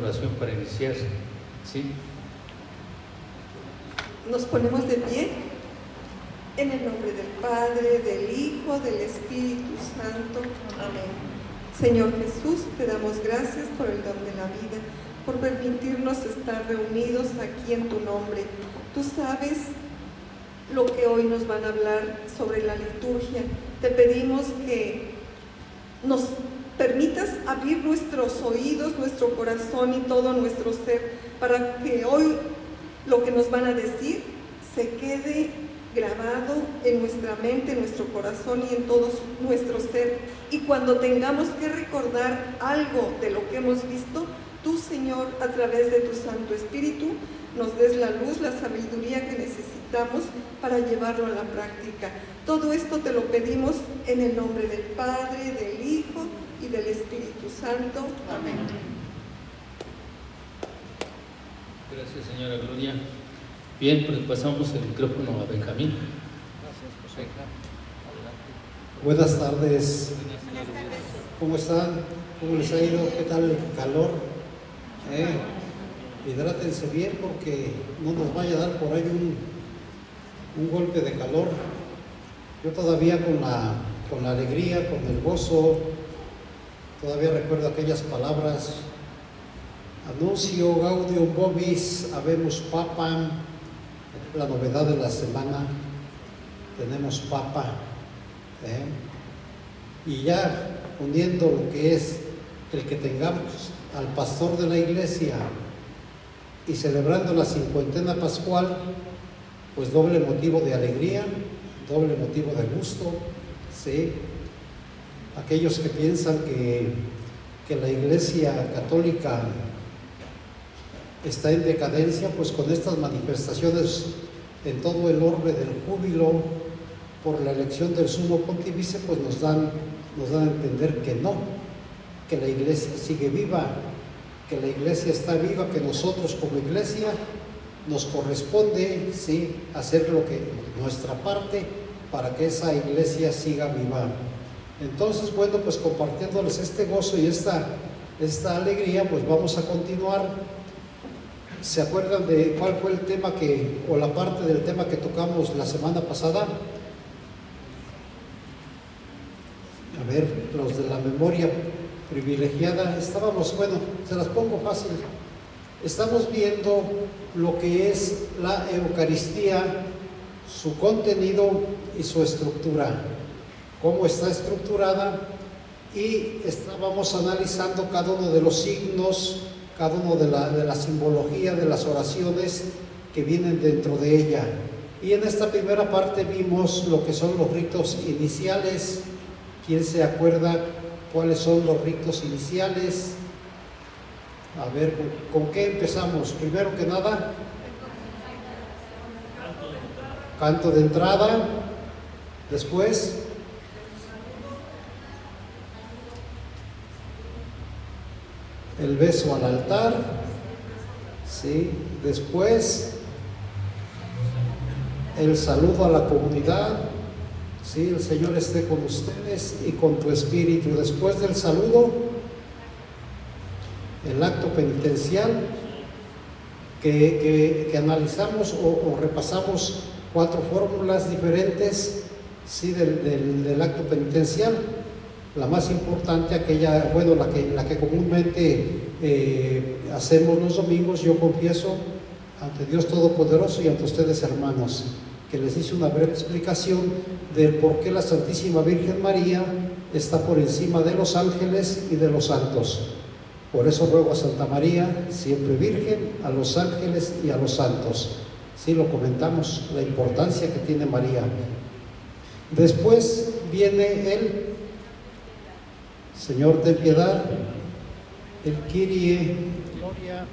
Oración para iniciar, ¿sí? Nos ponemos de pie en el nombre del Padre, del Hijo, del Espíritu Santo. Amén. Señor Jesús, te damos gracias por el don de la vida, por permitirnos estar reunidos aquí en tu nombre. Tú sabes lo que hoy nos van a hablar sobre la liturgia. Te pedimos que nos permitas abrir nuestros oídos, nuestro corazón y todo nuestro ser, para que hoy lo que nos van a decir se quede grabado en nuestra mente, en nuestro corazón y en todo nuestro ser. Y cuando tengamos que recordar algo de lo que hemos visto, tú, Señor, a través de tu Santo Espíritu, nos des la luz, la sabiduría que necesitamos para llevarlo a la práctica. Todo esto te lo pedimos en el nombre del Padre, del Hijo y del Espíritu Santo. Amén. Gracias, señora Gloria. Bien, pues pasamos el micrófono a Benjamín. Gracias, José. Adelante. Buenas tardes. ¿Cómo están? ¿Cómo les ha ido? ¿Qué tal el calor? Hidrátense bien porque no nos vaya a dar por ahí un golpe de calor. Yo todavía con la alegría, con el gozo, todavía recuerdo aquellas palabras: Anuncio Gaudium Vobis, habemus papam. La novedad de la semana, tenemos papa. Y ya uniendo lo que es el que tengamos al pastor de la iglesia y celebrando la cincuentena pascual, pues doble motivo de alegría, doble motivo de gusto, ¿sí? Aquellos que piensan que la iglesia católica está en decadencia, pues con estas manifestaciones en todo el orbe del júbilo por la elección del sumo pontífice, pues nos dan a entender que no, que la iglesia sigue viva, que la iglesia está viva, que nosotros como iglesia nos corresponde, sí, hacer nuestra parte para que esa iglesia siga viva. Entonces, bueno, pues compartiéndoles este gozo y esta alegría, pues vamos a continuar. ¿Se acuerdan de cuál fue el tema o la parte del tema que tocamos la semana pasada? A ver, los de la memoria privilegiada, bueno, se las pongo fácil. Estamos viendo lo que es la Eucaristía, su contenido y su estructura, cómo está estructurada, y estábamos analizando cada uno de los signos, cada uno de la simbología de las oraciones que vienen dentro de ella. Y en esta primera parte vimos lo que son los ritos iniciales. ¿Quién se acuerda cuáles son los ritos iniciales? A ver, ¿con qué empezamos? Primero que nada, canto de entrada. Después, el beso al altar, ¿sí? Después, el saludo a la comunidad, ¿sí? El Señor esté con ustedes y con tu espíritu. Después del saludo, el acto penitencial, que analizamos o repasamos 4 fórmulas diferentes, ¿sí? del acto penitencial. La más importante, aquella, bueno, la que comúnmente hacemos los domingos: yo confieso ante Dios Todopoderoso y ante ustedes, hermanos, que les hice una breve explicación del por qué la Santísima Virgen María está por encima de los ángeles y de los santos. Por eso ruego a Santa María, siempre Virgen, a los ángeles y a los santos. Sí, lo comentamos, la importancia que tiene María. Después viene el Señor, ten piedad, el Kyrie, Gloria,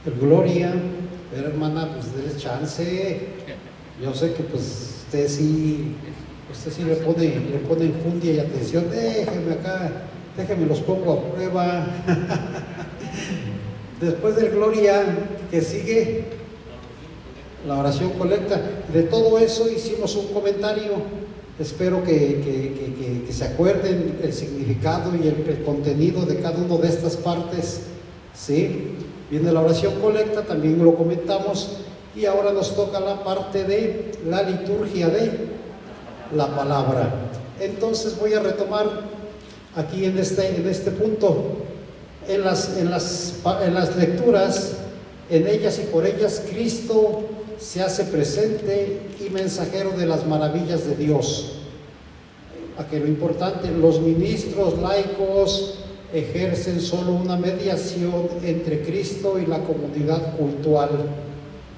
el Gloria. Pero hermana, pues déle chance. Yo sé que pues usted sí le pone enjundia y atención. Déjeme los pongo a prueba. Después del Gloria, que sigue la oración colecta. De todo eso hicimos un comentario. Espero que se acuerden el significado y el contenido de cada una de estas partes, ¿sí? Viene la oración colecta, también lo comentamos, y ahora nos toca la parte de la liturgia de la palabra. Entonces voy a retomar aquí en este punto, en las lecturas, en ellas y por ellas Cristo se hace presente y mensajero de las maravillas de Dios. Aquí lo importante, los ministros laicos ejercen solo una mediación entre Cristo y la comunidad cultural.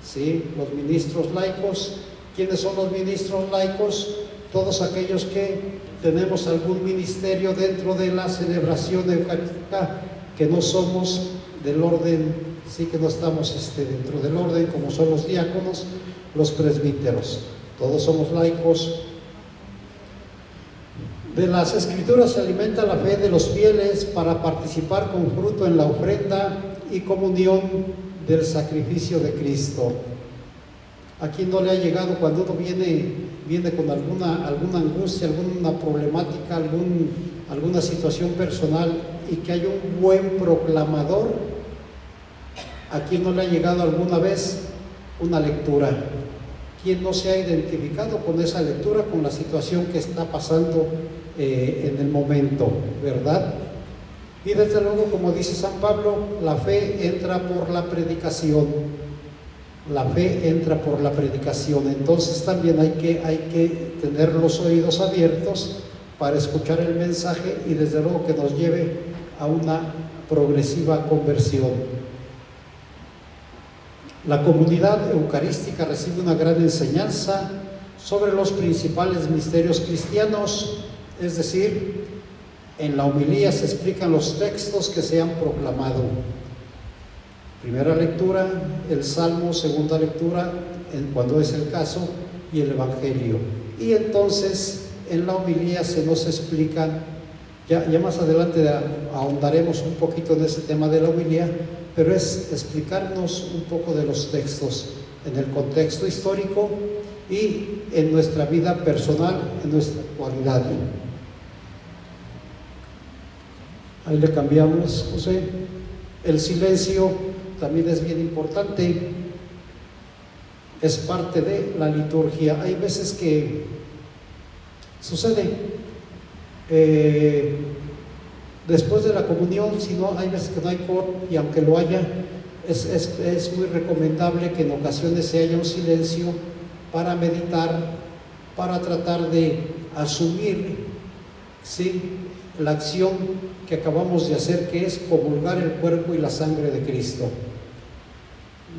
¿Sí? Los ministros laicos. ¿Quiénes son los ministros laicos? Todos aquellos que tenemos algún ministerio dentro de la celebración eucarística, que no somos del orden, sí, que no estamos dentro del orden, como son los diáconos, los presbíteros. Todos somos laicos. De las Escrituras se alimenta la fe de los fieles para participar con fruto en la ofrenda y comunión del sacrificio de Cristo. ¿A quién no le ha llegado cuando uno viene con alguna angustia, alguna problemática, alguna situación personal, y que hay un buen proclamador? ¿A quién no le ha llegado alguna vez una lectura? ¿Quién no se ha identificado con esa lectura, con la situación que está pasando en el momento, verdad? Y desde luego, como dice San Pablo, la fe entra por la predicación. La fe entra por la predicación. Entonces también hay que tener los oídos abiertos para escuchar el mensaje, y desde luego que nos lleve a una progresiva conversión. La comunidad eucarística recibe una gran enseñanza sobre los principales misterios cristianos, es decir, en la homilía se explican los textos que se han proclamado. Primera lectura, el Salmo; segunda lectura, cuando es el caso, y el Evangelio. Y entonces en la homilía se nos explican, ya más adelante ahondaremos un poquito en ese tema de la homilía, pero es explicarnos un poco de los textos en el contexto histórico y en nuestra vida personal, en nuestra actualidad. Ahí le cambiamos, José. El silencio también es bien importante, es parte de la liturgia. Hay veces que sucede, después de la comunión, si no, hay veces que no hay coro, y aunque lo haya, es muy recomendable que en ocasiones se haya un silencio para meditar, para tratar de asumir, ¿sí?, la acción que acabamos de hacer, que es comulgar el cuerpo y la sangre de Cristo.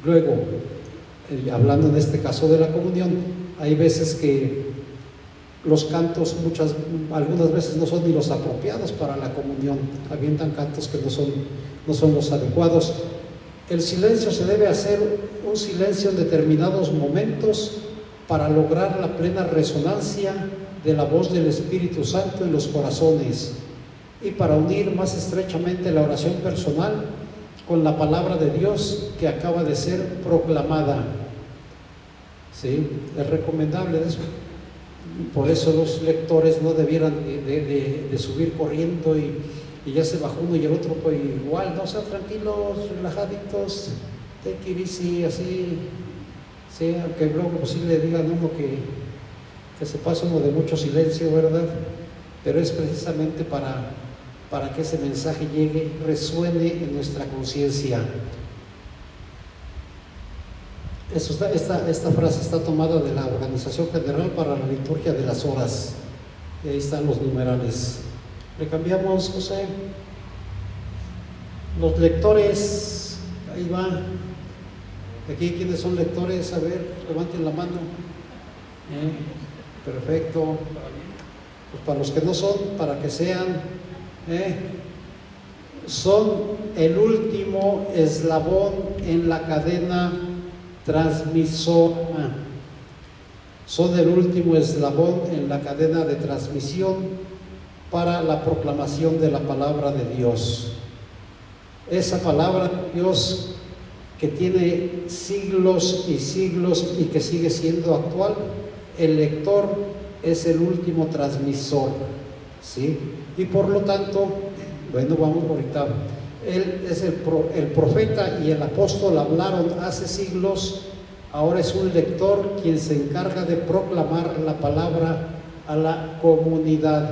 Luego, hablando en este caso de la comunión, hay veces que los cantos algunas veces no son ni los apropiados para la comunión, avientan cantos que no son los adecuados. El silencio se debe hacer un silencio en determinados momentos para lograr la plena resonancia de la voz del Espíritu Santo en los corazones, y para unir más estrechamente la oración personal con la palabra de Dios que acaba de ser proclamada. ¿Sí? Es recomendable eso. Por eso los lectores no debieran de subir corriendo y ya se bajó uno y el otro pues igual, ¿no? O sea, tranquilos, relajaditos, take it easy, así, sí, aunque luego pues sí le digan a uno que se pasa uno de mucho silencio, ¿verdad? Pero es precisamente para que ese mensaje llegue, resuene en nuestra conciencia. Esta frase está tomada de la Organización General para la Liturgia de las Horas, y ahí están los numerales. Le cambiamos, José. Los lectores, ahí va. Aquí, ¿quiénes son lectores? A ver, levanten la mano. Perfecto. Pues para los que no son, para que sean, son el último eslabón en la cadena transmisora. Son el último eslabón en la cadena de transmisión para la proclamación de la palabra de Dios. Esa palabra de Dios que tiene siglos y siglos y que sigue siendo actual. El lector es el último transmisor, ¿sí? Y por lo tanto, bueno, vamos ahorita, él es el profeta y el apóstol hablaron hace siglos, ahora es un lector quien se encarga de proclamar la palabra a la comunidad.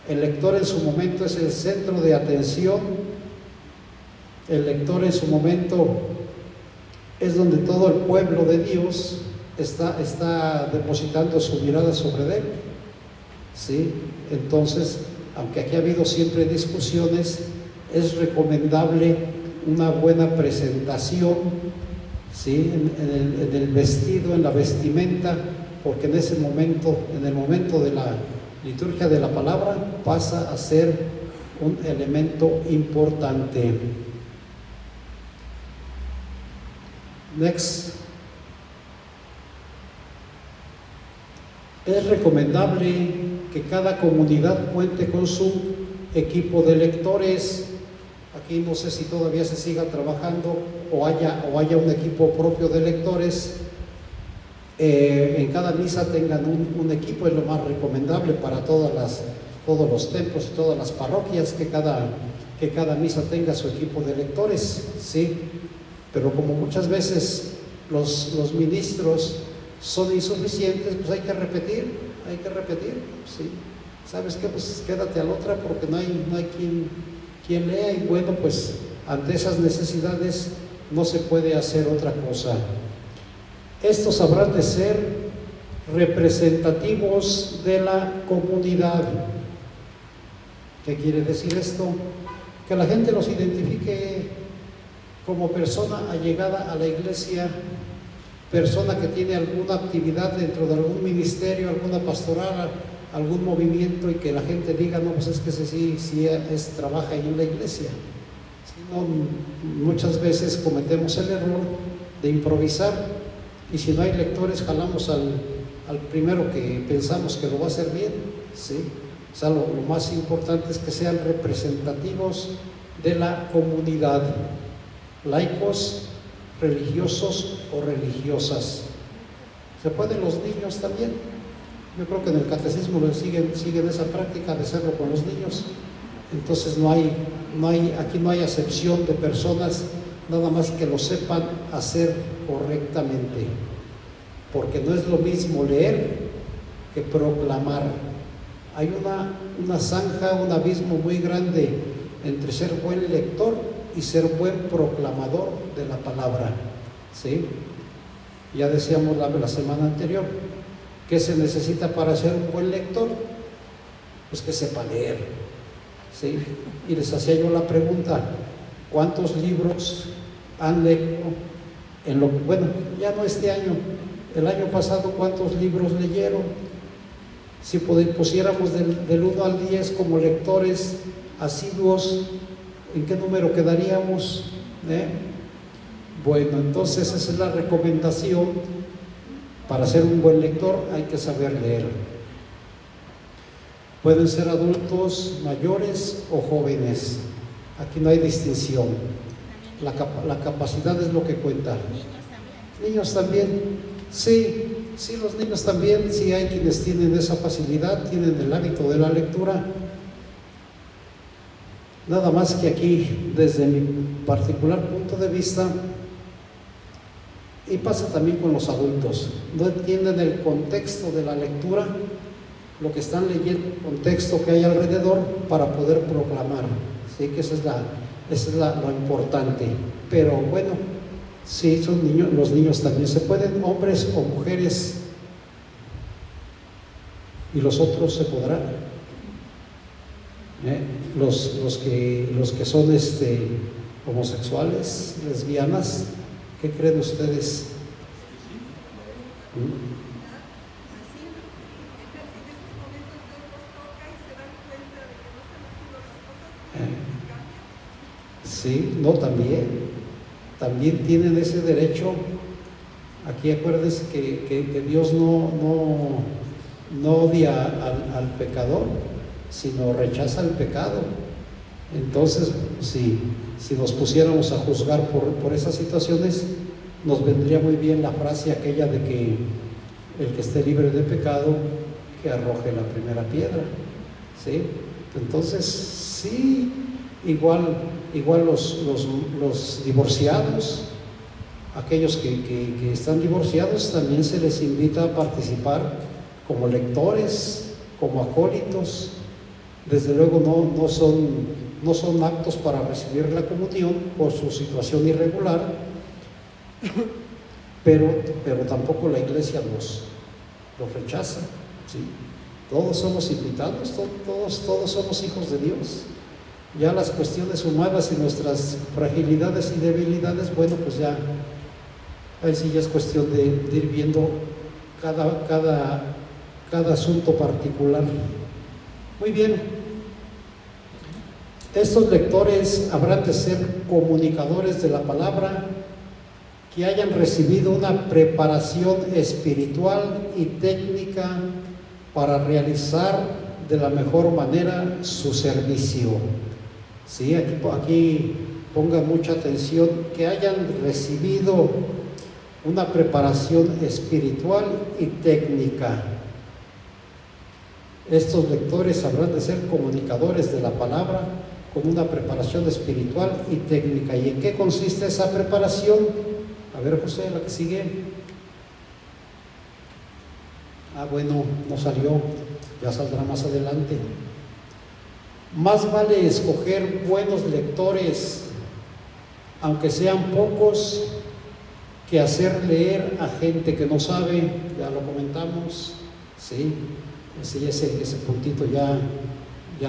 El lector en su momento es el centro de atención, el lector en su momento es donde todo el pueblo de Dios está depositando su mirada sobre él, ¿sí? Entonces, aunque aquí ha habido siempre discusiones, es recomendable una buena presentación, ¿sí? En el vestido, en la vestimenta, porque en ese momento, en el momento de la liturgia de la palabra, pasa a ser un elemento importante. Next. Es recomendable que cada comunidad cuente con su equipo de lectores. Aquí no sé si todavía se siga trabajando o haya un equipo propio de lectores. En cada misa tengan un equipo, es lo más recomendable para todos los templos y todas las parroquias, que cada misa tenga su equipo de lectores, ¿sí? Pero como muchas veces los ministros son insuficientes, pues hay que repetir, ¿sí? ¿Sabes qué? Pues quédate a la otra porque no hay quien lea, y bueno, pues ante esas necesidades no se puede hacer otra cosa. Estos habrán de ser representativos de la comunidad. ¿Qué quiere decir esto? Que la gente los identifique como persona allegada a la iglesia, persona que tiene alguna actividad dentro de algún ministerio, alguna pastoral, algún movimiento, y que la gente diga, no, pues es que ese sí trabaja ahí en la iglesia. Si no, muchas veces cometemos el error de improvisar, y si no hay lectores, jalamos al primero que pensamos que lo va a hacer bien, ¿sí? O sea, lo más importante es que sean representativos de la comunidad, laicos, religiosos o religiosas. ¿Se pueden los niños también? Yo creo que en el catecismo siguen esa práctica de hacerlo con los niños. Entonces aquí no hay acepción de personas, nada más que lo sepan hacer correctamente, porque no es lo mismo leer que proclamar. Hay una zanja, un abismo muy grande entre ser buen lector y ser buen proclamador de la palabra, ¿sí? Ya decíamos la semana anterior, ¿qué se necesita para ser un buen lector? Pues que sepa leer, ¿sí? Y les hacía yo la pregunta, ¿cuántos libros han leído bueno, ya no este año, el año pasado, cuántos libros leyeron? Si pusiéramos del 1 al 10 como lectores asiduos, ¿en qué número quedaríamos? Bueno, entonces esa es la recomendación. Para ser un buen lector hay que saber leer. Pueden ser adultos mayores o jóvenes, aquí no hay distinción. La capacidad es lo que cuenta. Niños también, sí, los niños también, sí hay quienes tienen esa facilidad, tienen el hábito de la lectura. Nada más que aquí, desde mi particular punto de vista, y pasa también con los adultos, no entienden el contexto de la lectura, lo que están leyendo, el contexto que hay alrededor para poder proclamar, ¿sí? Que esa es lo importante. Pero bueno, sí, son niños, los niños también se pueden, hombres o mujeres, y los otros se podrán. Los que son homosexuales, lesbianas, ¿qué creen ustedes? Sí, no, también tienen ese derecho. Aquí acuérdense que Dios no odia al pecador, sino rechaza el pecado. Entonces, si nos pusiéramos a juzgar por esas situaciones, nos vendría muy bien la frase aquella de el que esté libre de pecado, que arroje la primera piedra, ¿sí? Entonces, sí, igual los divorciados, aquellos que están divorciados, también se les invita a participar como lectores, como acólitos. Desde luego no son aptos para recibir la comunión por su situación irregular, pero tampoco la iglesia los rechaza, ¿sí? Todos somos invitados, todos somos hijos de Dios. Ya las cuestiones humanas y nuestras fragilidades y debilidades, bueno, pues ya, ahí sí ya es cuestión de ir viendo cada asunto particular. Muy bien. Estos lectores habrán de ser comunicadores de la palabra, que hayan recibido una preparación espiritual y técnica para realizar de la mejor manera su servicio. Sí, aquí ponga mucha atención, que hayan recibido una preparación espiritual y técnica. Estos lectores habrán de ser comunicadores de la palabra con una preparación espiritual y técnica. ¿Y en qué consiste esa preparación? A ver, José, la que sigue. Bueno, no salió, ya saldrá más adelante. Más vale escoger buenos lectores, aunque sean pocos, que hacer leer a gente que no sabe. Ya lo comentamos, ¿sí? Ese puntito ya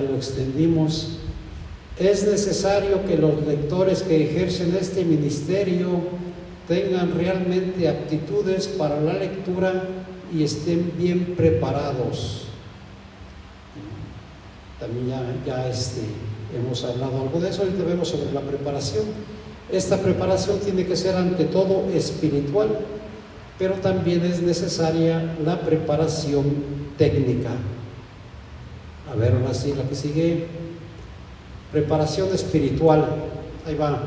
lo extendimos. Es necesario que los lectores que ejercen este ministerio tengan realmente aptitudes para la lectura y estén bien preparados. También ya hemos hablado algo de eso. Ahorita vemos sobre la preparación. Esta preparación tiene que ser ante todo espiritual, pero también es necesaria la preparación técnica. A ver, ahora sí, la que sigue. Preparación espiritual. Ahí va.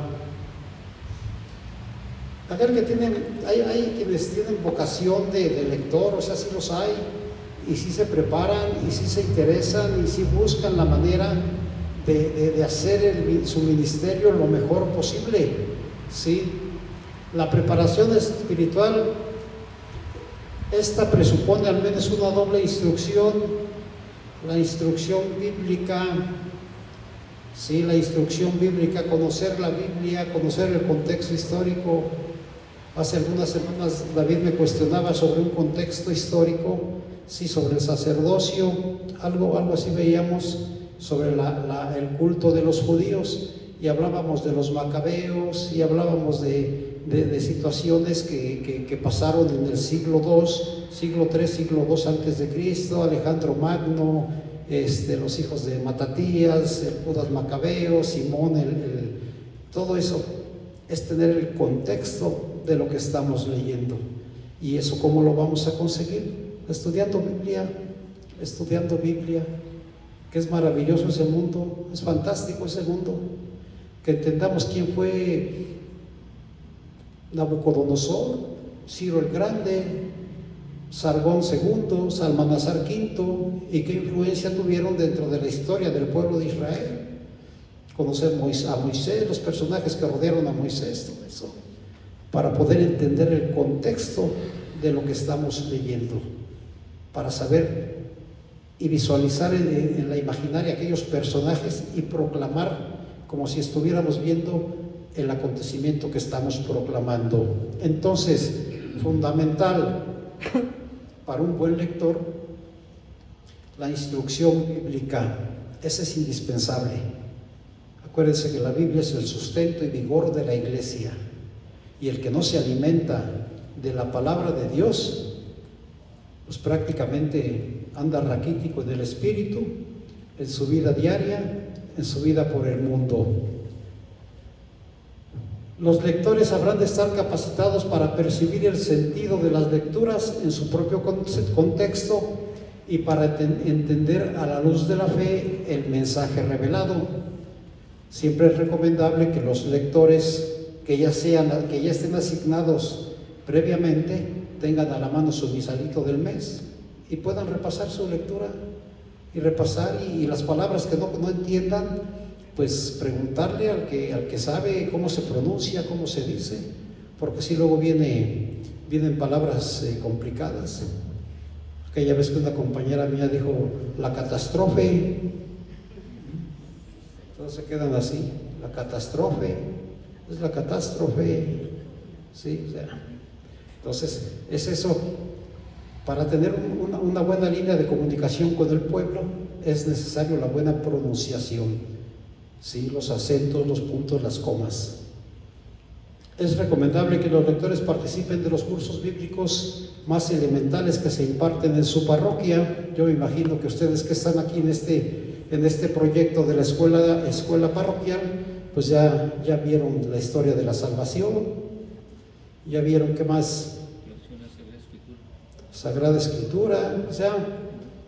Aquel que hay quienes tienen vocación de lector, o sea, sí los hay, y sí se preparan, y sí se interesan, y sí buscan la manera de hacer su ministerio lo mejor posible, ¿sí? La preparación espiritual, esta presupone al menos una doble instrucción: la instrucción bíblica, ¿sí? La instrucción bíblica, conocer la Biblia, conocer el contexto histórico. Hace algunas semanas David me cuestionaba sobre un contexto histórico, sí, sobre el sacerdocio, algo así veíamos sobre el culto de los judíos, y hablábamos de los macabeos, y hablábamos de situaciones que pasaron en el siglo II, siglo III, siglo II antes de Cristo, Alejandro Magno, los hijos de Matatías, el Judas Macabeo, Simón, todo eso es tener el contexto de lo que estamos leyendo. ¿Y eso cómo lo vamos a conseguir? Estudiando Biblia, que es maravilloso ese mundo, es fantástico ese mundo, que entendamos quién fue Nabucodonosor, Ciro el Grande, Sargón II, Salmanasar V, y qué influencia tuvieron dentro de la historia del pueblo de Israel. Conocer a Moisés, los personajes que rodearon a Moisés, todo eso, para poder entender el contexto de lo que estamos leyendo, para saber y visualizar en la imaginaria aquellos personajes y proclamar como si estuviéramos viendo el acontecimiento que estamos proclamando. Entonces, fundamental para un buen lector, la instrucción bíblica. Esa es indispensable. Acuérdense que la Biblia es el sustento y vigor de la iglesia, y el que no se alimenta de la palabra de Dios, pues prácticamente anda raquítico en el espíritu, en su vida diaria, en su vida por el mundo. Los lectores habrán de estar capacitados para percibir el sentido de las lecturas en su propio contexto y para entender a la luz de la fe el mensaje revelado. Siempre es recomendable que los lectores que ya estén asignados previamente tengan a la mano su misalito del mes y puedan repasar su lectura y repasar y las palabras que no entiendan, pues preguntarle al que sabe cómo se pronuncia, cómo se dice, porque si luego vienen palabras complicadas. Aquella vez que una compañera mía dijo la catástrofe, todos se quedan así, la catástrofe, es la catástrofe, ¿sí? O sea, entonces es eso. Para tener una buena línea de comunicación con el pueblo es necesario la buena pronunciación, ¿sí? Los acentos, los puntos, las comas. Es recomendable que los lectores participen de los cursos bíblicos más elementales que se imparten en su parroquia. Yo me imagino que ustedes que están aquí en este proyecto de la escuela parroquial, pues ya vieron la historia de la salvación, ya vieron qué más, Sagrada Escritura, o sea,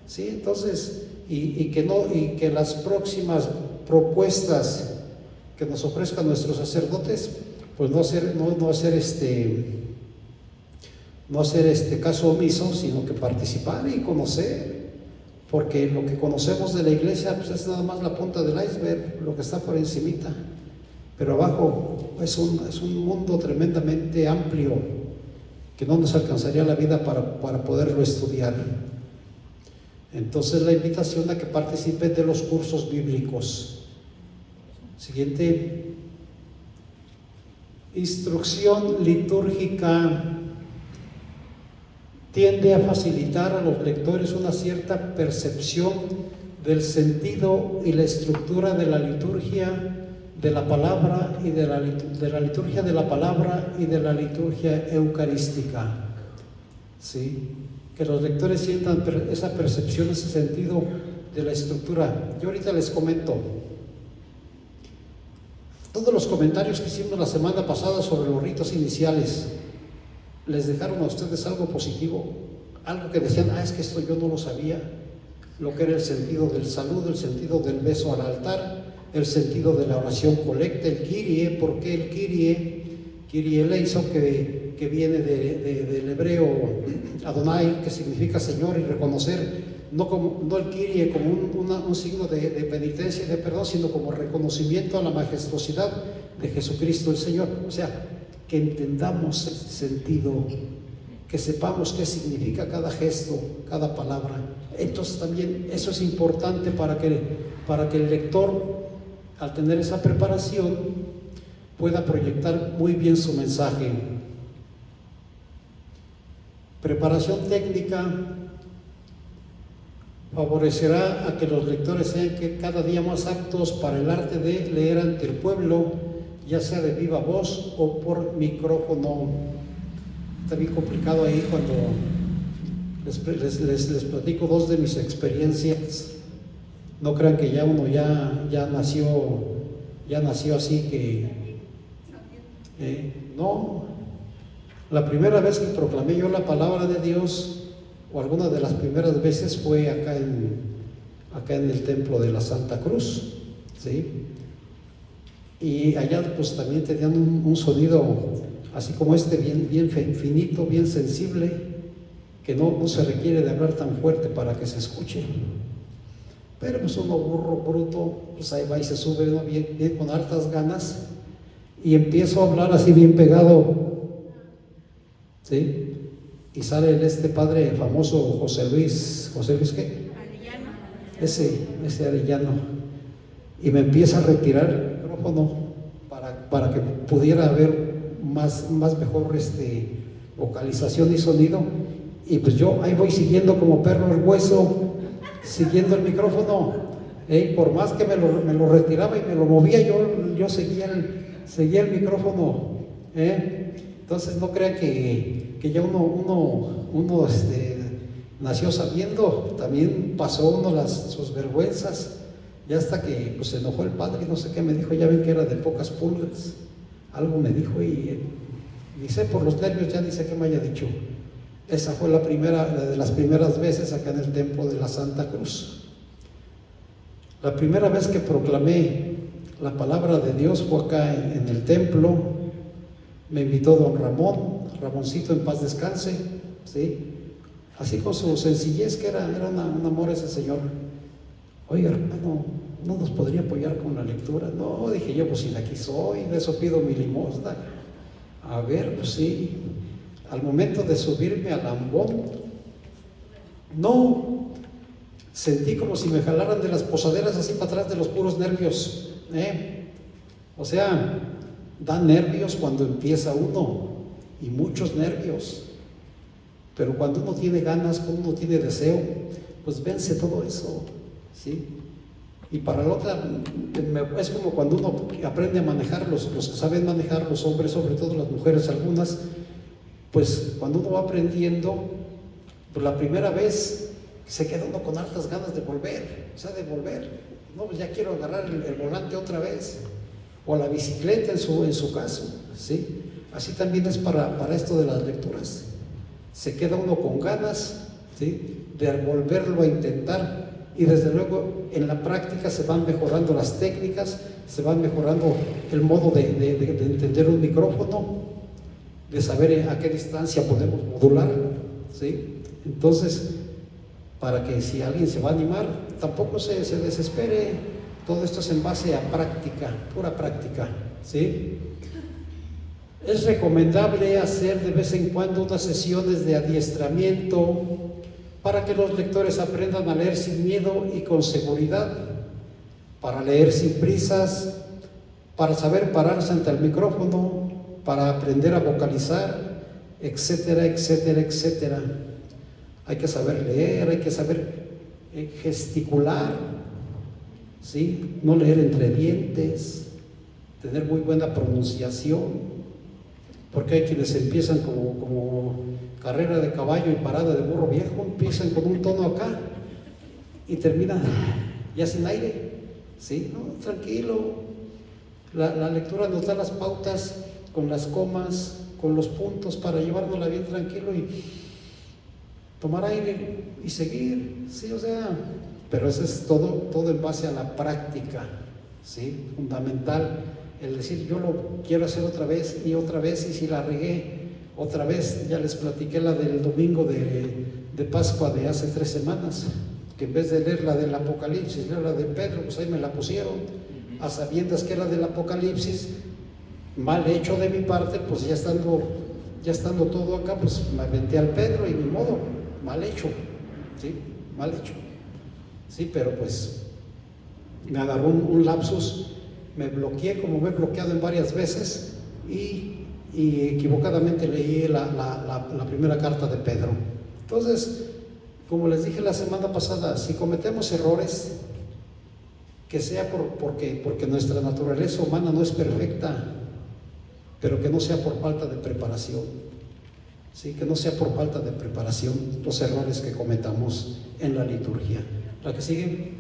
sí, entonces, y que las próximas propuestas que nos ofrezcan nuestros sacerdotes, pues no hacer caso omiso, sino que participar y conocer, porque lo que conocemos de la iglesia pues es nada más la punta del iceberg, lo que está por encimita, pero abajo es un mundo tremendamente amplio que no nos alcanzaría la vida para poderlo estudiar. Entonces la invitación a que participen de los cursos bíblicos. Siguiente. Instrucción litúrgica tiende a facilitar a los lectores una cierta percepción del sentido y la estructura de la liturgia de la palabra y de la liturgia de la palabra y de la liturgia eucarística, ¿sí? Que los lectores sientan esa percepción, ese sentido de la estructura. Yo ahorita les comento. Todos los comentarios que hicimos la semana pasada sobre los ritos iniciales, ¿les dejaron a ustedes algo positivo? Algo que decían, es que esto yo no lo sabía, lo que era el sentido del saludo, el sentido del beso al altar, el sentido de la oración colecta, el Kyrie. ¿Por qué el Kyrie? Kyrie eleison, que viene del hebreo Adonai, que significa Señor, y reconocer, no el Kyrie como un signo de penitencia y de perdón, sino como reconocimiento a la majestuosidad de Jesucristo el Señor. O sea, que entendamos el sentido, que sepamos qué significa cada gesto, cada palabra. Entonces también eso es importante para que el lector, al tener esa preparación, pueda proyectar muy bien su mensaje. Preparación técnica favorecerá a que los lectores sean cada día más aptos para el arte de leer ante el pueblo, ya sea de viva voz o por micrófono. Está bien complicado ahí cuando les platico dos de mis experiencias. No crean que ya uno ya nació así que no. La primera vez que proclamé yo la palabra de Dios, o alguna de las primeras veces, fue acá en el templo de la Santa Cruz, ¿sí? Y allá pues también tenían un sonido así como bien finito, bien sensible, que no se requiere de hablar tan fuerte para que se escuche. Pero pues uno burro, bruto, pues ahí va y se sube, ¿no? bien con hartas ganas, y empiezo a hablar así bien pegado, ¿sí? Y sale este padre famoso, José Luis ¿qué? Arellano. Ese Arellano, y me empieza a retirar el micrófono para que pudiera haber más mejor vocalización y sonido, y pues yo ahí voy siguiendo como perro el hueso, siguiendo el micrófono, por más que me lo retiraba y me lo movía, yo seguía el micrófono, Entonces no crean que ya uno nació sabiendo, también pasó uno sus vergüenzas, y hasta que pues, se enojó el padre y no sé qué me dijo, ya ven que era de pocas pulgas, algo me dijo y sé por los nervios, ya ni sé qué me haya dicho. Esa fue la de las primeras veces acá en el templo de la Santa Cruz. La primera vez que proclamé la palabra de Dios fue acá en el templo. Me invitó don Ramoncito, en paz descanse, ¿sí? Así con su sencillez, que era un amor ese señor. Oiga, hermano, ¿no nos podría apoyar con la lectura? No, dije yo, pues si de aquí soy, de eso pido mi limosna. A ver, pues sí. Al momento de subirme al ambón, no, sentí como si me jalaran de las posaderas así para atrás de los puros nervios, O sea, da nervios cuando empieza uno, y muchos nervios. Pero cuando uno tiene ganas, cuando uno tiene deseo, pues vence todo eso, ¿sí? Y para la otra, es como cuando uno aprende a manejar, los que saben manejar, los hombres, sobre todo las mujeres algunas, pues cuando uno va aprendiendo, pues la primera vez se queda uno con hartas ganas de volver, no, pues ya quiero agarrar el volante otra vez, o la bicicleta en su caso, ¿sí? Así también es para esto de las lecturas, se queda uno con ganas, ¿sí?, de volverlo a intentar. Y desde luego en la práctica se van mejorando las técnicas, se van mejorando el modo de entender un micrófono, de saber a qué distancia podemos modular, ¿sí? Entonces, para que si alguien se va a animar, tampoco se desespere. Todo esto es en base a práctica, pura práctica, ¿sí? Es recomendable hacer de vez en cuando unas sesiones de adiestramiento para que los lectores aprendan a leer sin miedo y con seguridad, para leer sin prisas, para saber pararse ante el micrófono, para aprender a vocalizar, etcétera, etcétera, etcétera. Hay que saber leer, hay que saber gesticular, ¿sí? No leer entre dientes, tener muy buena pronunciación, porque hay quienes empiezan como carrera de caballo y parada de burro viejo, empiezan con un tono acá y terminan ya sin aire, ¿sí? No, tranquilo, la lectura nos da las pautas con las comas, con los puntos para llevárnosla bien tranquilo y tomar aire y seguir, ¿sí? O sea, pero eso es todo en base a la práctica, ¿sí? Fundamental, el decir yo lo quiero hacer otra vez, y si la regué otra vez, ya les platiqué la del domingo de Pascua de hace 3 semanas, que en vez de leer la del Apocalipsis, leer la de Pedro, pues ahí me la pusieron, a sabiendas que era del Apocalipsis, mal hecho de mi parte, pues ya estando todo acá, pues me aventé al Pedro y ni modo, mal hecho, ¿sí? Mal hecho, sí, pero pues me agarró un lapsus, me bloqueé como me he bloqueado en varias veces y equivocadamente leí la primera carta de Pedro. Entonces, como les dije la semana pasada, si cometemos errores, que sea porque nuestra naturaleza humana no es perfecta, pero que no sea por falta de preparación, ¿sí? Que no sea por falta de preparación los errores que cometamos en la liturgia. ¿La que sigue?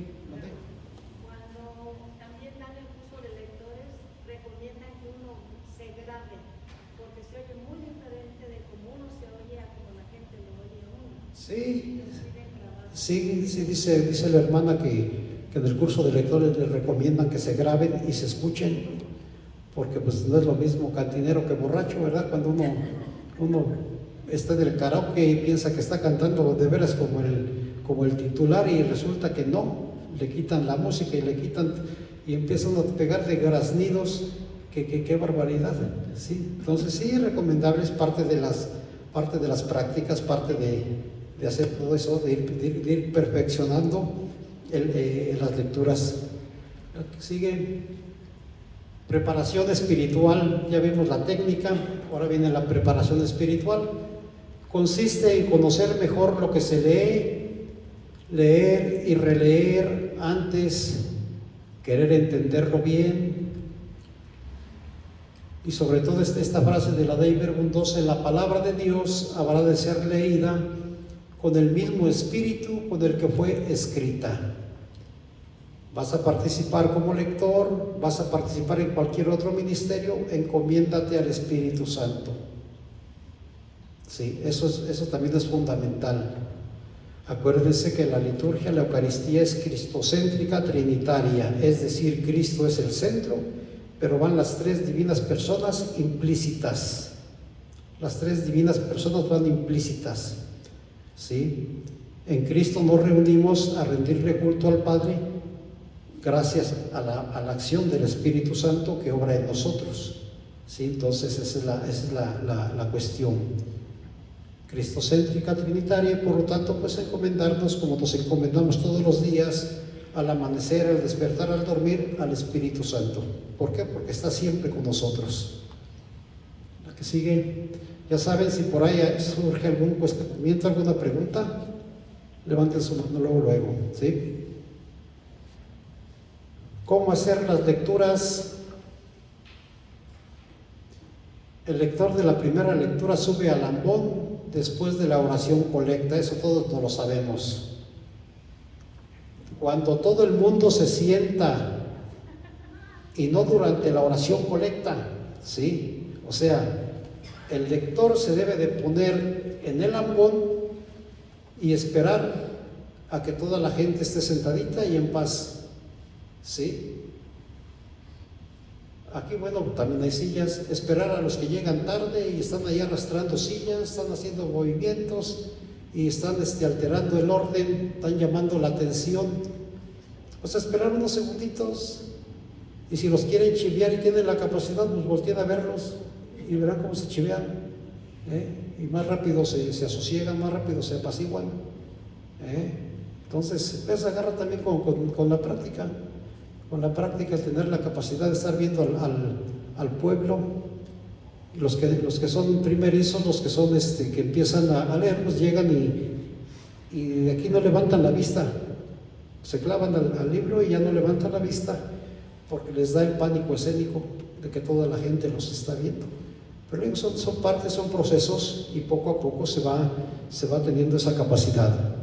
Sí, dice la hermana que en el curso de lectores les recomiendan que se graben y se escuchen, porque pues no es lo mismo cantinero que borracho, ¿verdad? Cuando uno está en el karaoke y piensa que está cantando de veras como el titular, y resulta que no, le quitan la música y empiezan a pegar de graznidos, qué barbaridad, ¿sí? Entonces sí, es recomendable, es parte de las prácticas, parte de hacer todo eso, de ir perfeccionando las lecturas. Sigue preparación espiritual, ya vimos la técnica, ahora viene la preparación espiritual. Consiste en conocer mejor lo que se lee, leer y releer antes, querer entenderlo bien. Y sobre todo esta frase de la Dei Verbum 12, la palabra de Dios habrá de ser leída con el mismo espíritu con el que fue escrita. Vas a participar como lector, vas a participar en cualquier otro ministerio, encomiéndate al Espíritu Santo. Sí, eso también es fundamental. Acuérdense que la liturgia, la Eucaristía es cristocéntrica trinitaria, es decir, Cristo es el centro, pero van las 3 divinas personas implícitas. Las tres divinas personas van implícitas, ¿sí? En Cristo nos reunimos a rendirle culto al Padre gracias a la acción del Espíritu Santo que obra en nosotros, ¿sí? Entonces esa es la cuestión cristocéntrica, trinitaria, y por lo tanto pues encomendarnos como nos encomendamos todos los días, al amanecer, al despertar, al dormir, al Espíritu Santo. ¿Por qué? Porque está siempre con nosotros. La que sigue, ya saben, si por ahí surge algún cuestionamiento, alguna pregunta, levanten su mano luego, ¿sí? ¿Cómo hacer las lecturas? El lector de la primera lectura sube al ambón después de la oración colecta, eso todos no lo sabemos. Cuando todo el mundo se sienta y no durante la oración colecta, ¿sí? O sea, el lector se debe de poner en el ambón y esperar a que toda la gente esté sentadita y en paz, ¿sí? Aquí, bueno, también hay sillas, esperar a los que llegan tarde y están ahí arrastrando sillas, están haciendo movimientos y están alterando el orden, están llamando la atención. O sea, esperar unos segunditos, y si los quieren chivear y tienen la capacidad, pues volteen a verlos y verán cómo se chivean, y más rápido se asosiegan, más rápido se apaciguan. Entonces, eso agarra también con la práctica. Con la práctica, el tener la capacidad de estar viendo al pueblo, los que son primerizos, los que son que empiezan a leer, pues llegan y de aquí no levantan la vista, se clavan al libro y ya no levantan la vista porque les da el pánico escénico de que toda la gente los está viendo. Pero luego son partes, son procesos, y poco a poco se va teniendo esa capacidad.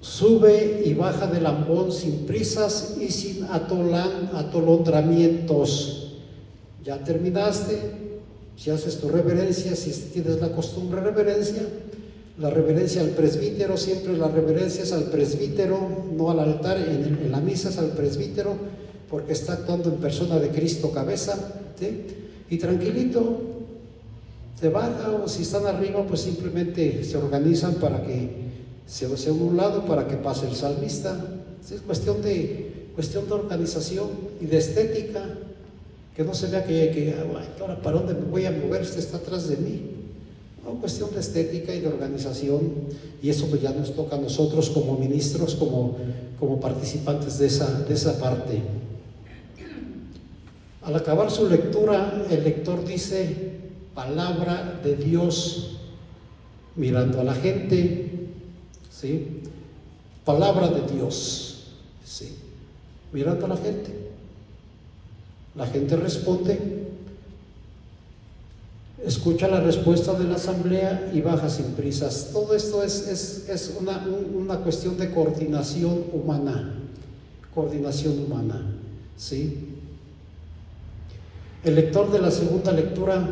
Sube y baja del ambón sin prisas y sin atolondramientos. Ya terminaste, si haces tu reverencia, si tienes la costumbre de reverencia, la reverencia al presbítero, siempre la reverencia es al presbítero, no al altar. En la misa es al presbítero, porque está actuando en persona de Cristo cabeza, ¿sí? Y tranquilito se baja, o si están arriba, pues simplemente se organizan para que se hacia un lado para que pase el salmista. Es cuestión de organización y de estética, que no se vea que ahora para dónde me voy a mover, este está atrás de mí. No, cuestión de estética y de organización, y eso pues ya nos toca a nosotros como ministros, como participantes de esa parte. Al acabar su lectura, el lector dice: palabra de Dios, mirando a la gente, ¿sí? Palabra de Dios, ¿sí? Mirando a la gente. La gente responde, escucha la respuesta de la asamblea y baja sin prisas. Todo esto es una cuestión de coordinación humana, ¿sí? El lector de la segunda lectura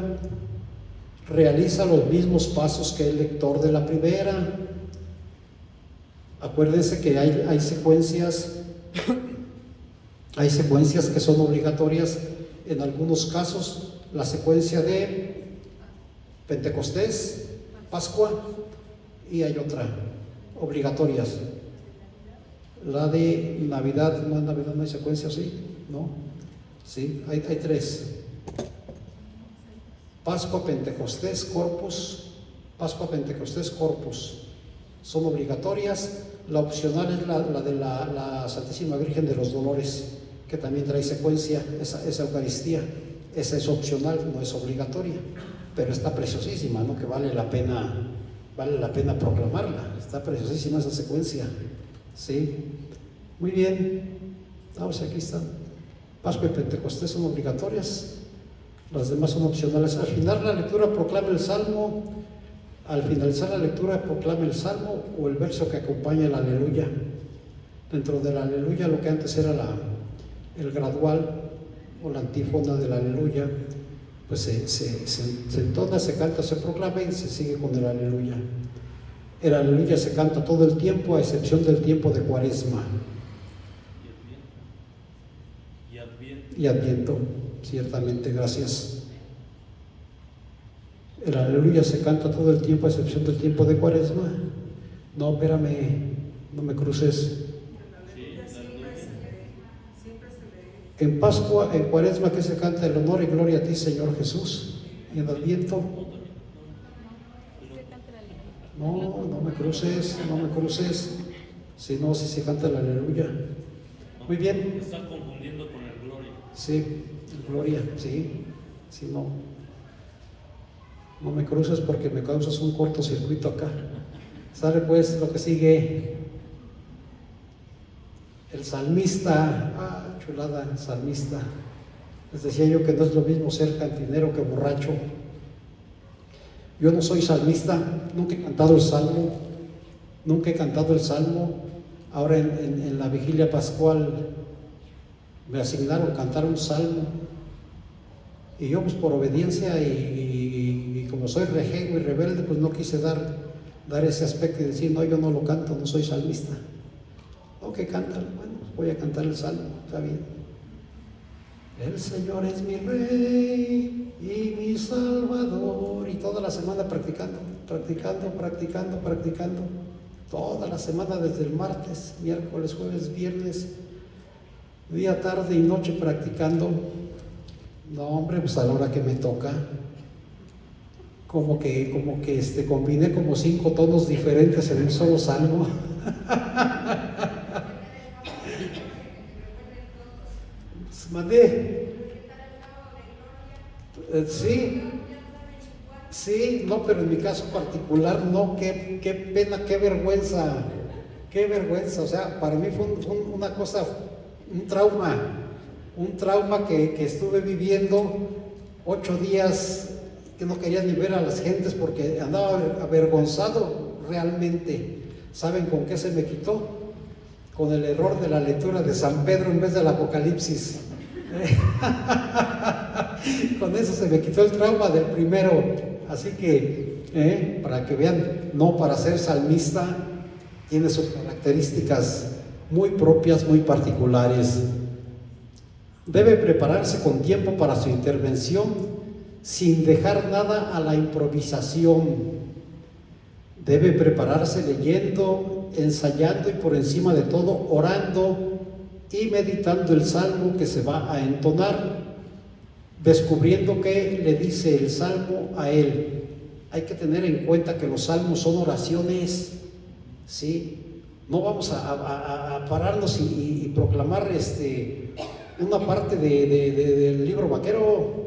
realiza los mismos pasos que el lector de la primera. Acuérdense que hay secuencias que son obligatorias en algunos casos. La secuencia de Pentecostés, Pascua, y hay otra obligatorias. La de Navidad, no, en Navidad no hay secuencia, ¿sí? ¿No? Sí, hay tres: Pascua, Pentecostés, Corpus. Pascua, Pentecostés, Corpus son obligatorias. La opcional es la de la Santísima Virgen de los Dolores, que también trae secuencia, esa Eucaristía. Esa es opcional, no es obligatoria, pero está preciosísima, ¿no? Que vale la pena proclamarla. Está preciosísima esa secuencia, ¿sí? Muy bien, vamos, aquí están. Pascua y Pentecostés son obligatorias, las demás son opcionales. Al final la lectura proclama el salmo. Al finalizar la lectura proclama el salmo o el verso que acompaña el aleluya. Dentro del aleluya, lo que antes era el gradual o la antífona del aleluya, pues se entona, se canta, se proclama y se sigue con el aleluya. El aleluya se canta todo el tiempo, a excepción del tiempo de Cuaresma y Adviento, ciertamente, gracias. El aleluya se canta todo el tiempo a excepción del tiempo de Cuaresma. No, espérame, no me cruces. En Pascua, en Cuaresma, ¿qué se canta? El honor y gloria a ti, Señor Jesús. Y en Adviento, no me cruces, no me cruces. Si no, si se canta el aleluya. Muy bien. Me está confundiendo con el gloria. Sí, el gloria, sí. Si no, no me cruces porque me causas un cortocircuito acá. Sale pues lo que sigue. El salmista, chulada, el salmista. Les decía yo que no es lo mismo ser cantinero que borracho. Yo no soy salmista, nunca he cantado el salmo, Ahora en la vigilia pascual me asignaron cantar un salmo. Y yo pues por obediencia y como soy rejego y rebelde, pues no quise dar ese aspecto y decir, no, yo no lo canto, no soy salmista. Ok, cántalo, bueno, pues voy a cantar el salmo, está bien. El Señor es mi Rey y mi Salvador. Y toda la semana practicando. Toda la semana desde el martes, miércoles, jueves, viernes, día, tarde y noche practicando. No, hombre, pues a la hora que me toca, como que combiné como 5 tonos diferentes en un solo salmo. Mandé. Sí, no, pero en mi caso particular no, qué pena, qué vergüenza, o sea, para mí fue una cosa, un trauma que estuve viviendo 8 días, que no quería ni ver a las gentes porque andaba avergonzado realmente. ¿Saben con qué se me quitó? Con el error de la lectura de San Pedro en vez del Apocalipsis. Con eso se me quitó el trauma del primero. Así que, para que vean, no, para ser salmista tiene sus características muy propias, muy particulares. Debe prepararse con tiempo para su intervención, sin dejar nada a la improvisación. Debe prepararse leyendo, ensayando y por encima de todo orando y meditando el salmo que se va a entonar, descubriendo qué le dice el salmo a él. Hay que tener en cuenta que los salmos son oraciones, ¿sí? No vamos a pararnos y proclamar una parte del libro vaquero.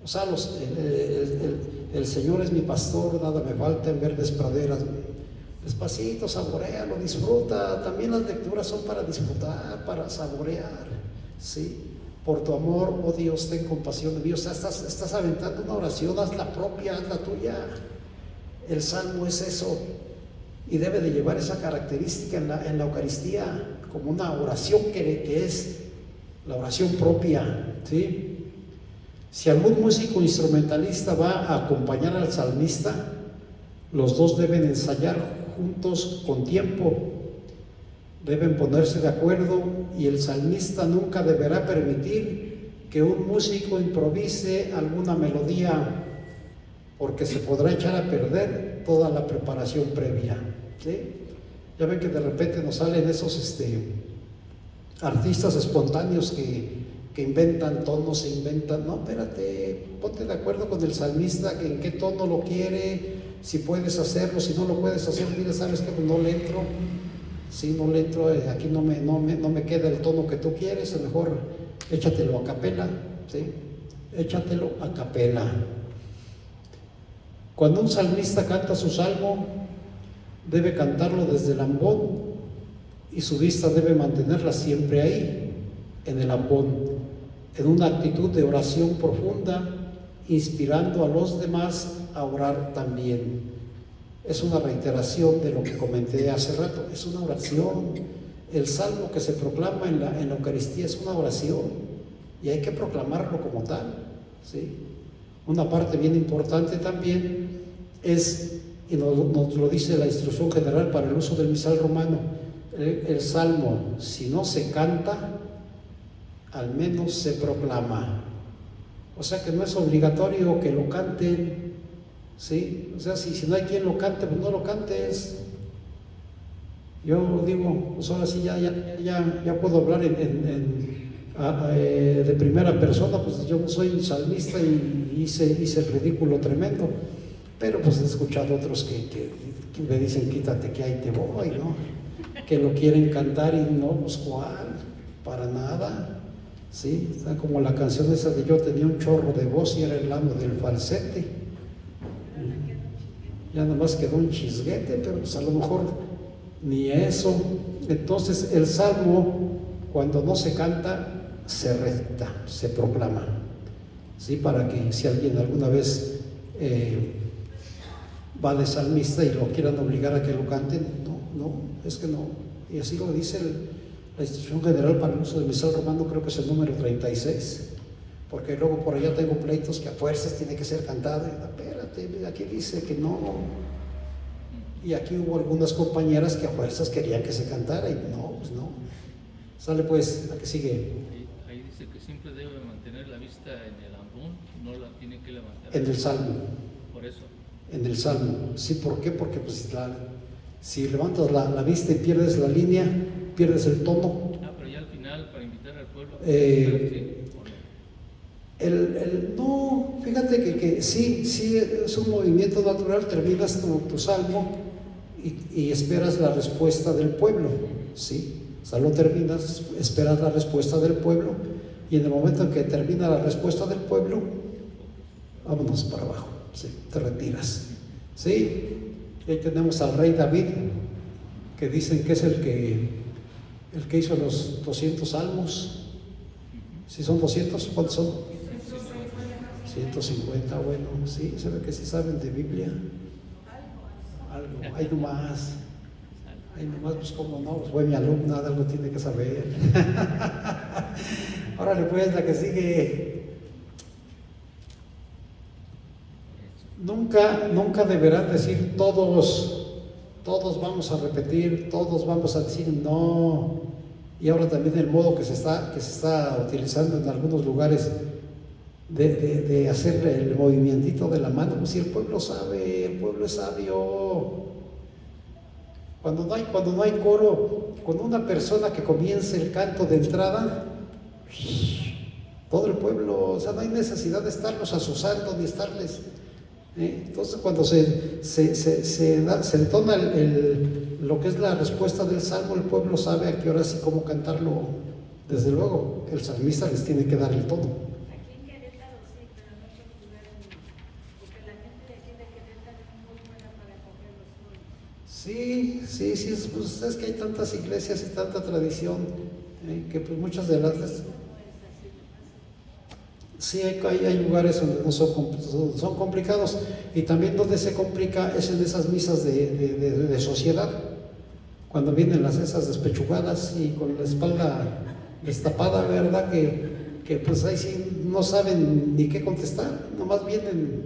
O sea, el Señor es mi pastor, nada me falta, en verdes praderas. Despacito, saborealo, disfruta. También las lecturas son para disfrutar, para saborear, ¿sí? Por tu amor, oh Dios, ten compasión de mí. O sea, estás aventando una oración, haz la propia, haz la tuya. El salmo es eso, y debe de llevar esa característica en la Eucaristía, como una oración que es la oración propia, ¿sí? Si algún músico instrumentalista va a acompañar al salmista, los dos deben ensayar juntos con tiempo, deben ponerse de acuerdo, y el salmista nunca deberá permitir que un músico improvise alguna melodía, porque se podrá echar a perder toda la preparación previa, ¿sí? Ya ven que de repente nos salen esos artistas espontáneos que inventan tonos, no, espérate, ponte de acuerdo con el salmista que en qué tono lo quiere, si puedes hacerlo, si no lo puedes hacer, mira, sabes que no le entro, sí, no le entro, aquí no me queda el tono que tú quieres, mejor échatelo a capela, ¿sí? Échatelo a capela. Cuando un salmista canta su salmo, debe cantarlo desde el ambón, y su vista debe mantenerla siempre ahí, en el ambón, en una actitud de oración profunda, inspirando a los demás a orar también. Es una reiteración de lo que comenté hace rato, es una oración. El salmo que se proclama en la Eucaristía es una oración, y hay que proclamarlo como tal, ¿sí? Una parte bien importante también es, y nos lo dice la instrucción general para el uso del misal romano, el salmo, si no se canta, al menos se proclama. O sea que no es obligatorio que lo canten, ¿sí? O sea, si no hay quien lo cante, pues no lo cantes. Yo digo, pues ahora sí ya puedo hablar de primera persona, pues yo soy salmista y hice el ridículo tremendo, pero pues he escuchado otros que me dicen quítate que ahí te voy, ¿no? Que lo quieren cantar y no, pues cuál, para nada, ¿sí? Está como la canción esa de yo tenía un chorro de voz y era el amo del falsete, ya nada más quedó un chisguete, pero pues a lo mejor ni eso. Entonces el salmo, cuando no se canta, se recita, se proclama, ¿sí? Para que si alguien alguna vez va de salmista y lo quieran obligar a que lo canten, no, es que no. Y así lo dice la Instrucción General para el uso del misal romano, creo que es el número 36, porque luego por allá tengo pleitos que a fuerzas tiene que ser cantado. Espérate, aquí dice que no. Y aquí hubo algunas compañeras que a fuerzas querían que se cantara y no, pues no. Sale pues, la que sigue. Ahí dice que siempre debe mantener la vista en el ambón, no la tiene que levantar. En el Salmo. Por eso. En el Salmo. Sí, ¿por qué? Porque pues si levantas la vista y pierdes la línea, pierdes el tono. Pero ya al final, para invitar al pueblo. No, fíjate que sí es un movimiento natural. Terminas tu salmo y esperas la respuesta del pueblo, ¿sí? O sea, lo terminas, esperas la respuesta del pueblo y en el momento en que termina la respuesta del pueblo, vámonos para abajo, ¿sí? Te retiras, ¿sí? Y ahí tenemos al rey David, que dicen que es el que hizo los 200 salmos. ¿Sí son 200? ¿Cuántos son? 150, bueno, sí, se ve que sí saben de Biblia. Algo, hay nomás, pues como no, pues fue mi alumna, algo tiene que saber. Órale pues, la que sigue. Nunca deberán decir todos vamos a repetir, todos vamos a decir no. Y ahora también el modo que se está utilizando en algunos lugares de hacer el movimientito de la mano, pues si el pueblo sabe, el pueblo es sabio. Cuando no hay coro, con una persona que comience el canto de entrada, todo el pueblo, o sea, no hay necesidad de estarlos asusando ni estarles. Entonces, cuando se entona lo que es la respuesta del salmo, el pueblo sabe a qué hora y cómo cantarlo. Desde luego, el salmista les tiene que dar el tono. Aquí en Querétaro sí, pero en otros lugares no, porque la gente de aquí de Querétaro es muy buena para coger los tonos. Sí, pues es que hay tantas iglesias y tanta tradición, que pues muchas de las... Sí, hay lugares donde no son complicados, y también donde se complica es en esas misas de sociedad, cuando vienen esas despechugadas y con la espalda destapada, ¿verdad? Que pues ahí sí no saben ni qué contestar, nomás vienen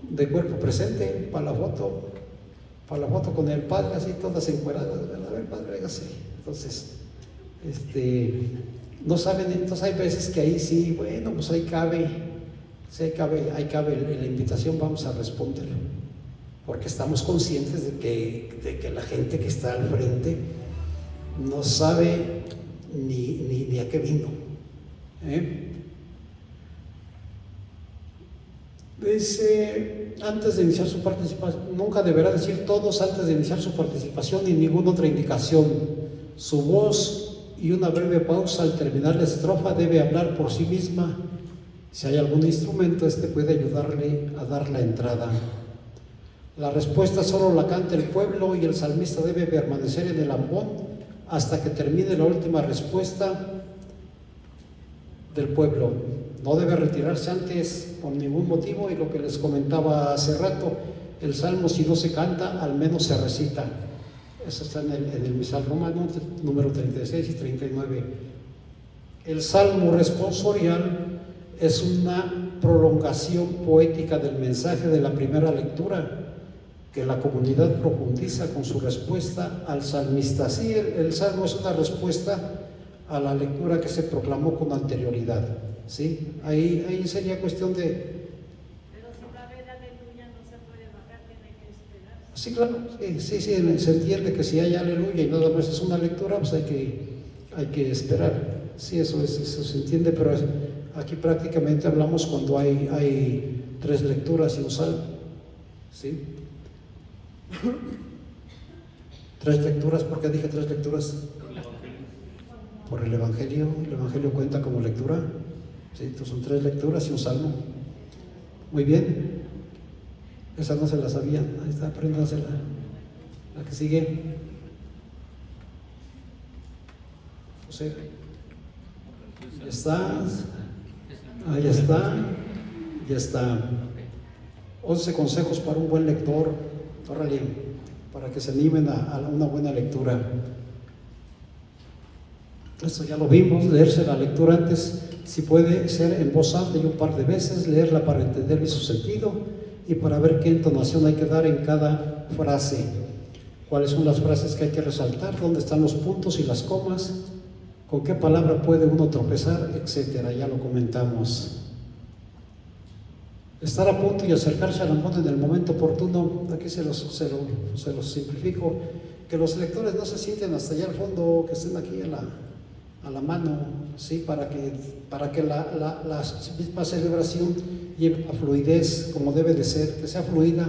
de cuerpo presente para la foto con el padre, así todas encueradas, ¿verdad? A ver, padre, hágase. Entonces, no saben. Entonces hay veces que ahí sí, bueno, pues ahí cabe la invitación, vamos a responder, porque estamos conscientes de que la gente que está al frente no sabe ni a qué vino. Dice, antes de iniciar su participación, nunca deberá decir todos antes de iniciar su participación ni ninguna otra indicación. Su voz y una breve pausa al terminar la estrofa debe hablar por sí misma. Si hay algún instrumento, puede ayudarle a dar la entrada. La respuesta solo la canta el pueblo y el salmista debe permanecer en el ambón hasta que termine la última respuesta del pueblo. No debe retirarse antes por ningún motivo, y lo que les comentaba hace rato, el salmo si no se canta, al menos se recita. Eso está en el misal romano, número 36 y 39. El salmo responsorial es una prolongación poética del mensaje de la primera lectura, que la comunidad profundiza con su respuesta al salmista. Sí, el salmo es una respuesta a la lectura que se proclamó con anterioridad. ¿Sí? Ahí sería cuestión de... Pero si va a haber aleluya Sí, claro, sí, se entiende que si hay aleluya y nada más es una lectura, pues hay que esperar. Sí, eso se entiende, pero aquí prácticamente hablamos cuando hay 3 lecturas y un salmo. ¿Sí? 3 lecturas, ¿por qué dije 3 lecturas? Por el Evangelio cuenta como lectura. ¿Sí? Entonces son 3 lecturas y un salmo. Muy bien. Esa no se la sabían, ahí está, apréndansela. La que sigue. José. Ya está. Ahí está. Ya está. 11 consejos para un buen lector. Órale, para que se animen a una buena lectura. Esto ya lo vimos, leerse la lectura antes, si puede ser en voz alta y un par de veces, leerla para entender bien su sentido y para ver qué entonación hay que dar en cada frase, cuáles son las frases que hay que resaltar, dónde están los puntos y las comas, con qué palabra puede uno tropezar, etcétera. Ya lo comentamos. Estar a punto y acercarse al ambón en el momento oportuno. Aquí se los simplifico, que los lectores no se sienten hasta allá al fondo, que estén aquí a la mano, ¿sí? Para que la misma celebración lleve la fluidez como debe de ser, que sea fluida,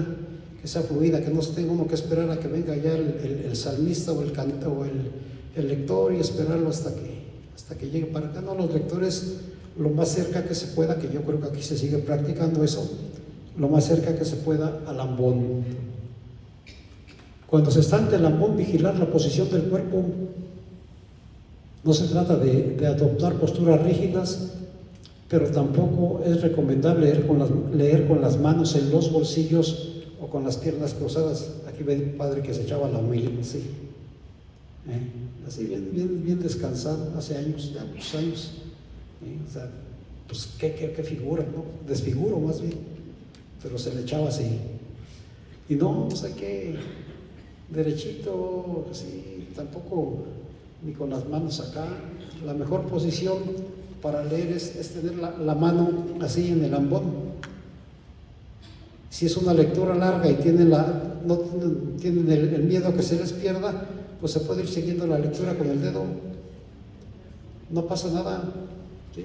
que no se tenga uno que esperar a que venga ya el salmista o el lector y esperarlo hasta que llegue para acá. No, los lectores lo más cerca que se pueda, que yo creo que aquí se sigue practicando eso, lo más cerca que se pueda al ambón. Cuando se está ante el ambón, vigilar la posición del cuerpo. No se trata de adoptar posturas rígidas, pero tampoco es recomendable leer con las manos en los bolsillos o con las piernas cruzadas. Aquí ve el padre que se echaba la humilde, así, así bien descansado, hace años, ya muchos años. O sea, pues qué figura, ¿no? Desfiguro más bien, pero se le echaba así. Y no, pues hay que derechito, así, tampoco ni con las manos acá. La mejor posición para leer es tener la mano así en el ambón. Si es una lectura larga y no tienen el miedo a que se les pierda, pues se puede ir siguiendo la lectura con el dedo, no pasa nada. ¿Sí?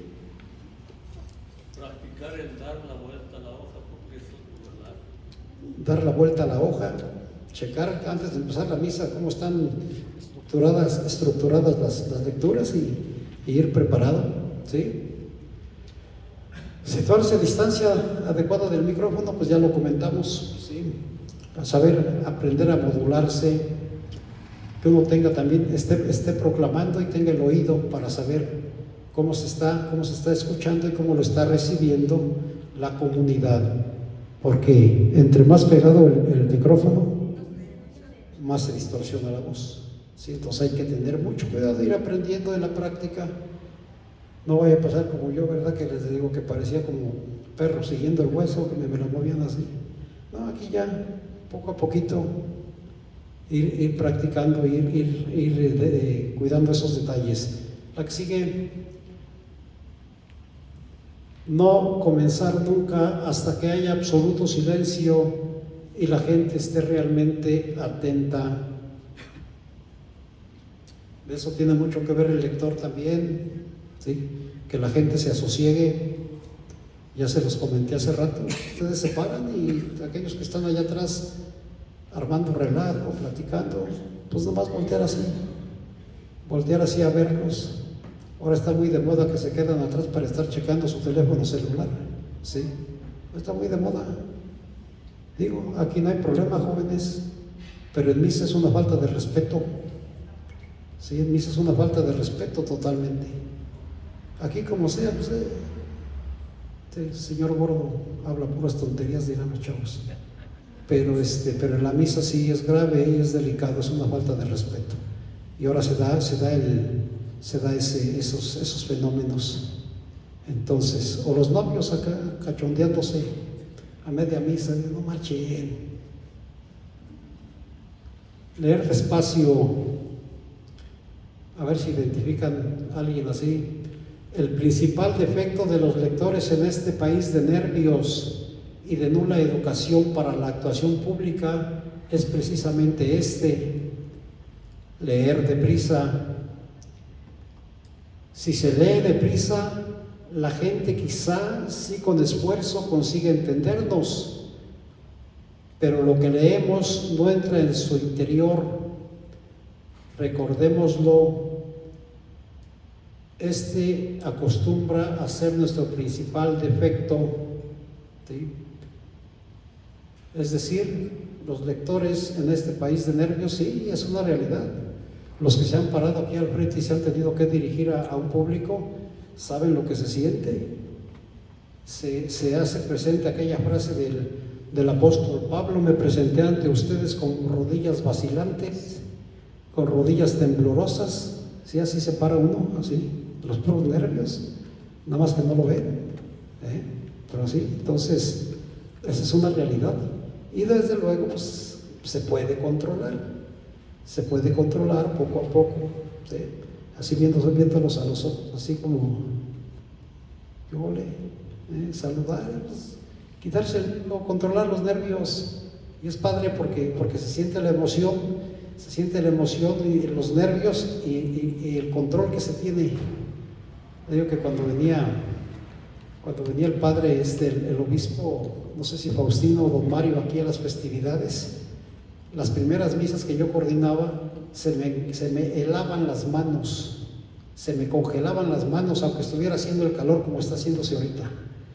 Practicar el dar la vuelta a la hoja, porque eso es verdad. Dar la vuelta a la hoja, checar antes de empezar la misa cómo están estructuradas las lecturas y ir preparado, ¿sí? Situarse a distancia adecuada del micrófono, pues ya lo comentamos, ¿sí? A saber aprender a modularse, que uno tenga también, esté proclamando y tenga el oído para saber cómo se está escuchando y cómo lo está recibiendo la comunidad, porque entre más pegado el micrófono, más se distorsiona la voz. Sí, entonces hay que tener mucho cuidado de ir aprendiendo en la práctica. No vaya a pasar como yo, ¿verdad? Que les digo que parecía como perro siguiendo el hueso, que me lo movían así. No, aquí ya, poco a poquito, ir practicando, ir cuidando esos detalles. La que sigue, no comenzar nunca hasta que haya absoluto silencio y la gente esté realmente atenta. De eso tiene mucho que ver el lector también, ¿sí? Que la gente se asosiegue. Ya se los comenté hace rato, ustedes se paran y aquellos que están allá atrás armando relajo, platicando, pues nomás voltear así a verlos. Ahora está muy de moda que se quedan atrás para estar checando su teléfono celular, ¿sí? Está muy de moda. Digo, aquí no hay problema, jóvenes, pero en misa es una falta de respeto. Sí, en misa es una falta de respeto totalmente. Aquí como sea, pues, este señor gordo habla puras tonterías, dirán los chavos. Pero en la misa sí es grave y es delicado, es una falta de respeto. Y ahora se da esos fenómenos. Entonces, o los novios acá cachondeándose a media misa, no marchen. Leer despacio. A ver si identifican a alguien así. El principal defecto de los lectores en este país de nervios y de nula educación para la actuación pública es precisamente leer deprisa. Si se lee deprisa, la gente quizá sí con esfuerzo consigue entendernos, pero lo que leemos no entra en su interior. Recordémoslo, acostumbra a ser nuestro principal defecto, ¿sí? Es decir, los lectores en este país de nervios, sí, es una realidad. Los que se han parado aquí al frente y se han tenido que dirigir a un público, saben lo que se siente. Se hace presente aquella frase del apóstol Pablo: me presenté ante ustedes con rodillas vacilantes, con rodillas temblorosas. Sí, así se para uno, así, los puros nervios, nada más que no lo ven, pero sí. Entonces, esa es una realidad, y desde luego pues, se puede controlar poco a poco, ¿sí? Así viéndolos a los ojos, así como saludar, pues, quitarse, controlar los nervios. Y es padre porque se siente la emoción y los nervios y el control que se tiene. Digo que cuando venía el padre, el obispo, no sé si Faustino o don Mario, aquí a las festividades, las primeras misas que yo coordinaba, se me helaban las manos, se me congelaban las manos, aunque estuviera haciendo el calor como está haciéndose ahorita,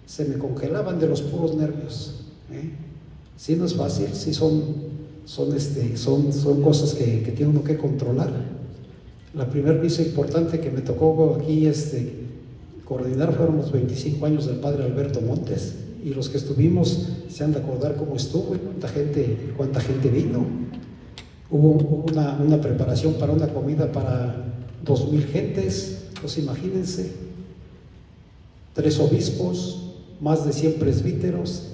se me congelaban de los puros nervios. Sí, no es fácil, sí son cosas que tiene uno que controlar. La primera misa importante que me tocó aquí coordinar fueron los 25 años del padre Alberto Montes, y los que estuvimos se han de acordar cómo estuvo y cuánta gente vino. Hubo una preparación para una comida para 2,000 gentes, pues imagínense, 3 obispos, más de 100 presbíteros.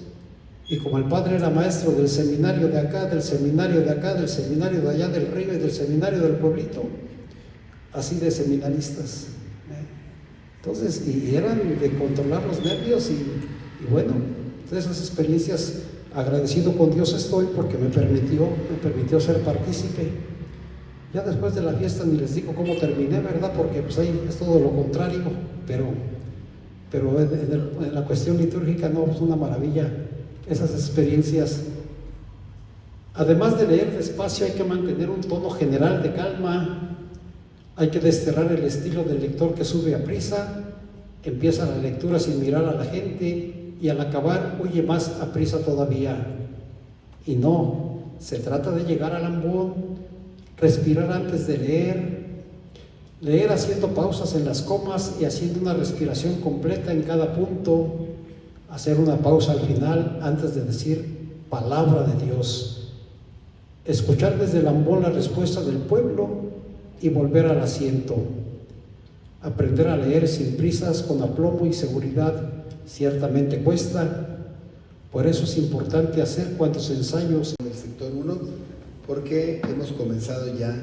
Y como el padre era maestro del seminario de acá, del seminario de acá, del seminario de allá del río y del seminario del pueblito, así de seminaristas, entonces, y eran de controlar los nervios y bueno, de esas experiencias, agradecido con Dios estoy, porque me permitió ser partícipe. Ya después de la fiesta ni les digo cómo terminé, ¿verdad? Porque pues ahí es todo lo contrario, pero en la cuestión litúrgica no, es una maravilla esas experiencias. Además de leer despacio, hay que mantener un tono general de calma. Hay que desterrar el estilo del lector que sube a prisa, empieza la lectura sin mirar a la gente y al acabar huye más a prisa todavía. Y no, se trata de llegar al ambón, respirar antes de leer haciendo pausas en las comas y haciendo una respiración completa en cada punto, hacer una pausa al final antes de decir palabra de Dios, escuchar desde el ambón la respuesta del pueblo y volver al asiento. Aprender a leer sin prisas, con aplomo y seguridad, ciertamente cuesta. Por eso es importante hacer cuantos ensayos en el sector 1, porque hemos comenzado ya